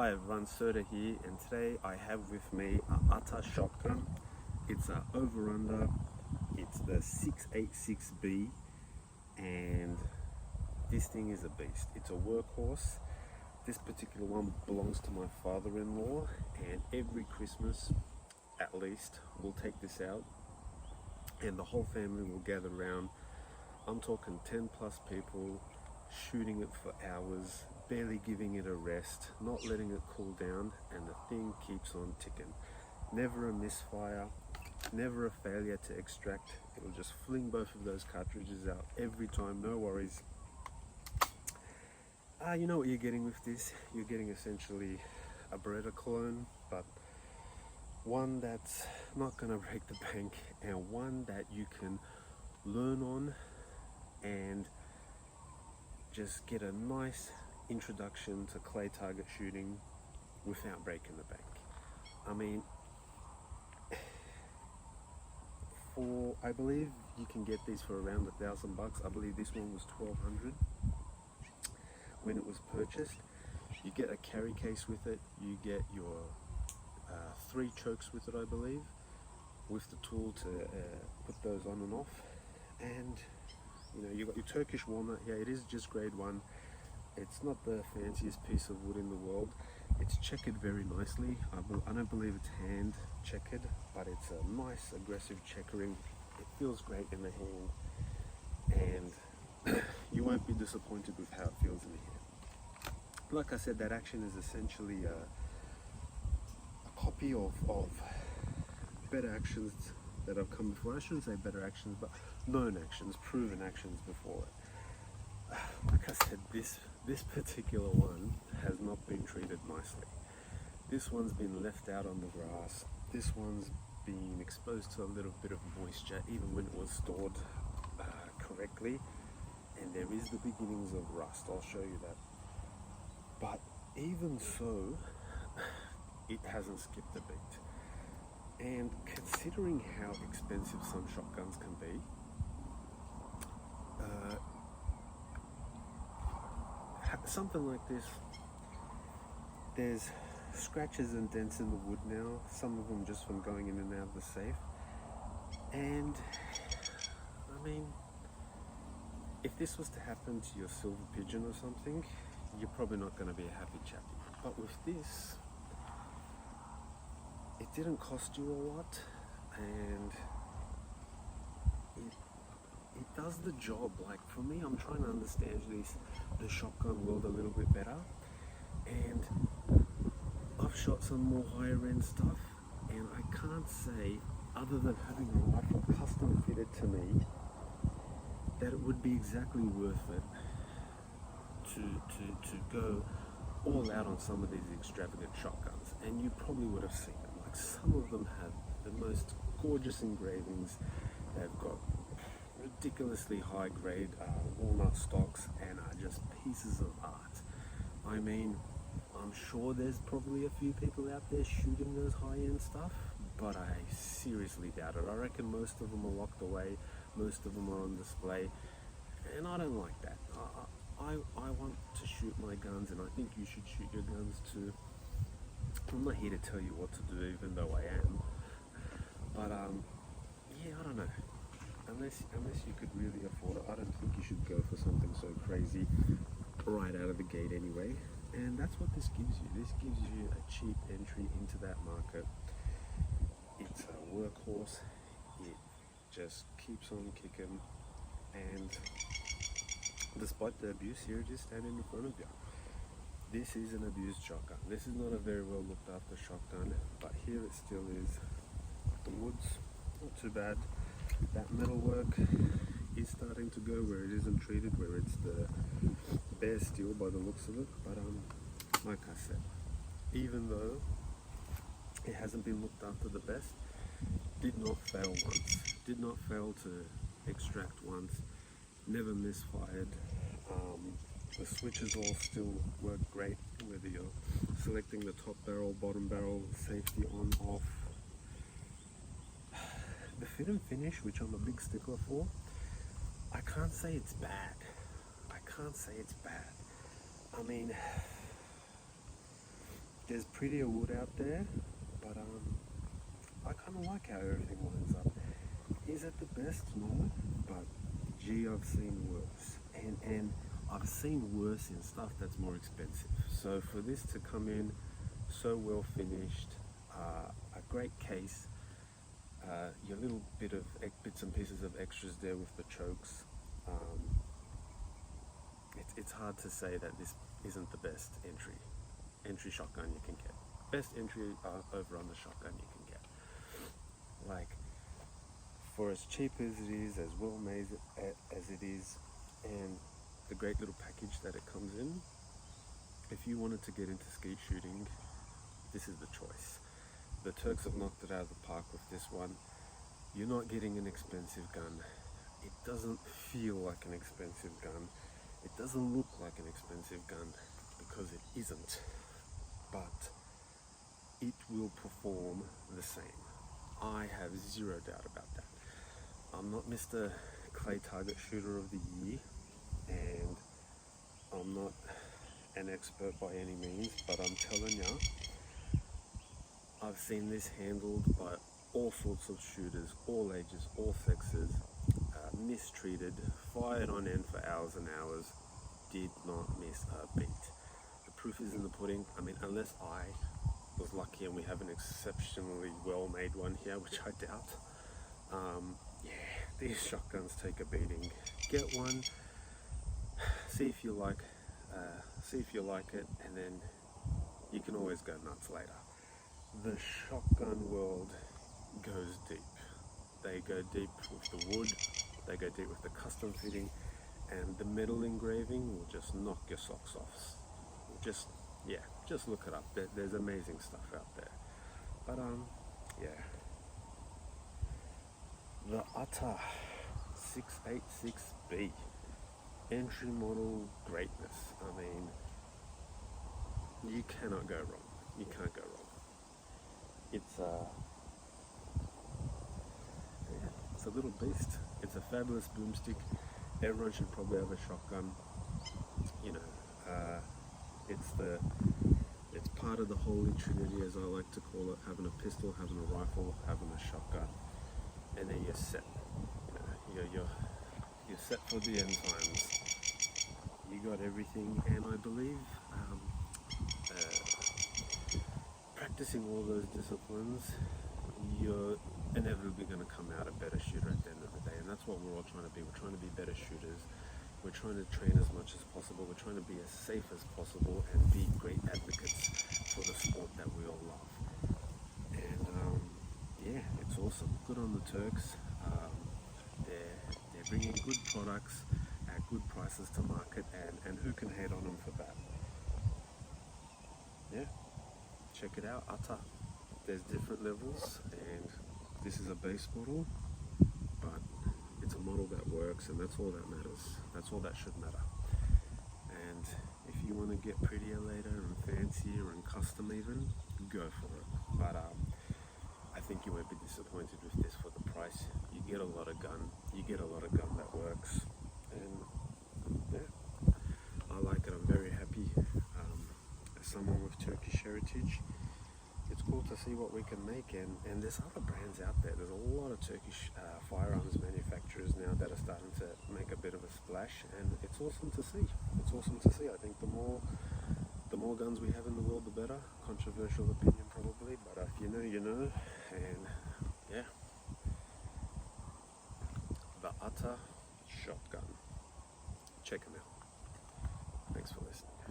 Hi everyone, Serta here, and today I have with me a Ata shotgun. It's a over-under, it's the 686B, and this thing is a beast. It's a workhorse. This particular one belongs to my father-in-law, and every Christmas, at least, we'll take this out, and the whole family will gather around. I'm talking 10 plus people, shooting it for hours, barely giving it a rest, not letting it cool down, and the thing keeps on ticking. Never a misfire, never a failure to extract. It'll just fling both of those cartridges out every time, no worries. You know what you're getting with this? You're getting essentially a Beretta clone, but one that's not gonna break the bank, and one that you can learn on and just get a nice introduction to clay target shooting without breaking the bank. I mean, I believe you can get these for around $1,000. I believe this one was $1,200 when it was purchased. You get a carry case with it, you get your 3 chokes with it, I believe, with the tool to put those on and off. And you know, you got your Turkish walnut here. It is just grade 1. It's not the fanciest piece of wood in the world. It's checkered very nicely. I don't believe it's hand checkered, but it's a nice aggressive checkering. It feels great in the hand, and you won't be disappointed with how it feels in the hand. Like I said, that action is essentially a copy of better actions that have come before. I shouldn't say better actions, but known actions, proven actions before it. Like I said, this particular one has not been treated nicely. This one's been left out on the grass. This one's been exposed to a little bit of moisture even when it was stored correctly. And there is the beginnings of rust, I'll show you that. But even so, it hasn't skipped a beat. And considering how expensive some shotguns can be, something like this, there's scratches and dents in the wood now, some of them just from going in and out of the safe. And I mean, if this was to happen to your Silver Pigeon or something, you're probably not going to be a happy chappy. But with this, it didn't cost you a lot, and it does the job. Like for me, I'm trying to understand the shotgun world a little bit better, and I've shot some more higher end stuff, and I can't say, other than having a rifle custom fitted to me, that it would be exactly worth it to go all out on some of these extravagant shotguns. And you probably would have seen them. Like some of them have the most gorgeous engravings. They've got ridiculously high grade walnut stocks and are just pieces of art. I mean, I'm sure there's probably a few people out there shooting those high-end stuff, but I seriously doubt it. I reckon most of them are locked away, most of them are on display, and I don't like that. I want to shoot my guns, and I think you should shoot your guns too. I'm not here to tell you what to do, even though I am, but yeah, I don't know. Unless you could really afford it, I don't think you should go for something so crazy right out of the gate anyway. And that's what this gives you. This gives you a cheap entry into that market. It's a workhorse. It just keeps on kicking, and despite the abuse, here it is standing in front of you. This is an abused shotgun. This is not a very well looked after shotgun, but here it still is. The wood's not too bad. That metalwork is starting to go where it isn't treated, where it's the bare steel by the looks of it. But like I said, even though it hasn't been looked after the best, did not fail once. Did not fail to extract once. Never misfired. The switches all still work great, whether you're selecting the top barrel, bottom barrel, safety on, off. The fit and finish, which I'm a big stickler for, I can't say it's bad. I can't say it's bad. I mean, there's prettier wood out there, but I kind of like how everything lines up. Is it the best? No, but gee, I've seen worse, and I've seen worse in stuff that's more expensive. So for this to come in so well finished, a great case, your little bits and pieces of extras there with the chokes. It's hard to say that this isn't the best entry shotgun you can get. Best entry over on the shotgun you can get. Like, for as cheap as it is, as well made as it is, and the great little package that it comes in, if you wanted to get into skeet shooting, this is the choice. The Turks have knocked it out of the park with this one. You're not getting an expensive gun. It doesn't feel like an expensive gun. It doesn't look like an expensive gun because it isn't. But it will perform the same. I have zero doubt about that. I'm not Mr. Clay Target Shooter of the Year, and I'm not an expert by any means, but I'm telling you, I've seen this handled by all sorts of shooters, all ages, all sexes, mistreated, fired on end for hours and hours, did not miss a beat. The proof is in the pudding. I mean, unless I was lucky and we have an exceptionally well-made one here, which I doubt. Yeah, these shotguns take a beating. Get one, see if you like it, and then you can always go nuts later. The shotgun world goes deep. They go deep with the wood, they go deep with the custom fitting, and the metal engraving will just knock your socks off. Just look it up. There's amazing stuff out there. But yeah. The Utta 686B, entry model greatness. I mean, you cannot go wrong. You can't go wrong. It's a little beast. It's a fabulous boomstick. Everyone should probably have a shotgun. You know, it's part of the holy trinity, as I like to call it: having a pistol, having a rifle, having a shotgun, and then you're set. You know, you're set for the end times. You got everything, and I believe practicing all those disciplines, you're inevitably going to come out a better shooter at the end of the day, and that's what we're all trying to be. We're trying to be better shooters. We're trying to train as much as possible. We're trying to be as safe as possible and be great advocates for the sport that we all love. And yeah, it's awesome. Good on the Turks. They're bringing good products at good prices to market, and who can hate on them for that? Yeah, check it out, Utta. There's different levels, and this is a base model, but it's a model that works, and that's all that matters. That's all that should matter. And if you want to get prettier later and fancier and custom even, go for it. But I think you won't be disappointed with this for the price. You get a lot of gun. You get a lot of gun that works, and yeah, I like it. I'm very happy. As someone with Turkish heritage, it's cool to see what we can make, and there's other brands out there. There's a lot of Turkish firearms manufacturers now that are starting to make a bit of a splash, and it's awesome to see. It's awesome to see. I think the more guns we have in the world, the better. Controversial opinion probably, but if you know, you know. And yeah, the Utta shotgun. Check them out. Thanks for listening.